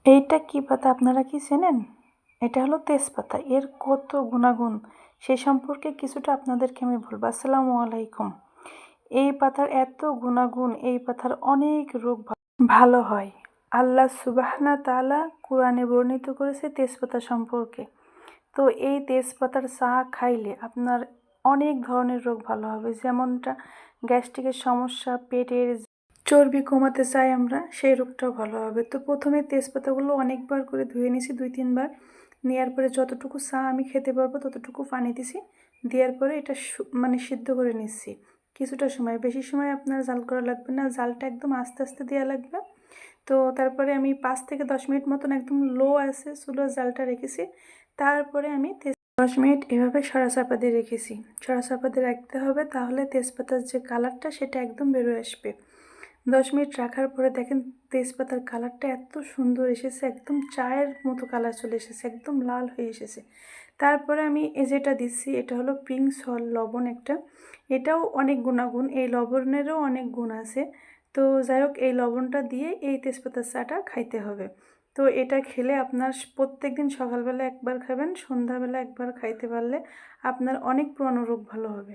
এইটা কি পাতা আপনারা কি চেনেন? এটা হলো তেজপাতা। এর কত গুণাগুণ সেই সম্পর্কে কিছুটা আপনাদেরকে আমি বলবো। আসসালামু আলাইকুম। এই পাতার এত গুণাগুণ, এই পাতার অনেক রোগ ভালো হয়। আল্লাহ সুবহানাহু তাআলা কোরআনে বর্ণিত করেছে তেজপাতা সম্পর্কে। তো এই তেজপাতার চা খাইলে আপনার অনেক ধরনের রোগ ভালো হবে, যেমনটা গ্যাস্ট্রিকের সমস্যা, পেটের চর্বি কমাতে চাই আমরা, সেই রোগটাও ভালো হবে। তো প্রথমে তেজপাতাগুলো অনেকবার করে ধুয়ে নিয়েছি, 2-3 বার। নেওয়ার পরে যতটুকু চা আমি খেতে পারবো ততটুকু পানি দিছি, দেওয়ার পরে এটা মানে সিদ্ধ করে নিচ্ছি কিছুটা সময়। বেশি সময় আপনার জাল করা লাগবে না, জালটা একদম আস্তে আস্তে দেওয়া লাগবে। তো তারপরে আমি 5 থেকে 10 মিনিট মতন একদম লো আছে চুলোর জালটা রেখেছি। তারপরে আমি 10 মিনিট এভাবে সরা চাপা দিয়ে রেখেছি। সরা চাপা দিয়ে রাখতে হবে, তাহলে তেজপাতার যে কালারটা সেটা একদম বেরোয় আসবে। 10 মিনিট রাখার পরে দেখেন তেজপাতার কালারটা এত সুন্দর এসেছে, একদম চায়ের মতো কালার চলে এসেছে, একদম লাল হয়ে এসেছে। তারপরে আমি যেটা দিচ্ছি এটা হলো পিঙ্ক সল্ট, লবণ একটা। এটাও অনেক গুণাগুণ, এই লবণেরও অনেক গুণ আছে। তো যাই হোক, এই লবণটা দিয়ে এই তেজপাতার চাটা খাইতে হবে। তো এটা খেলে আপনার প্রত্যেক দিন সকালবেলা একবার খাবেন, সন্ধ্যাবেলা একবার খাইতে পারলে আপনার অনেক পুরনো রোগ ভালো হবে।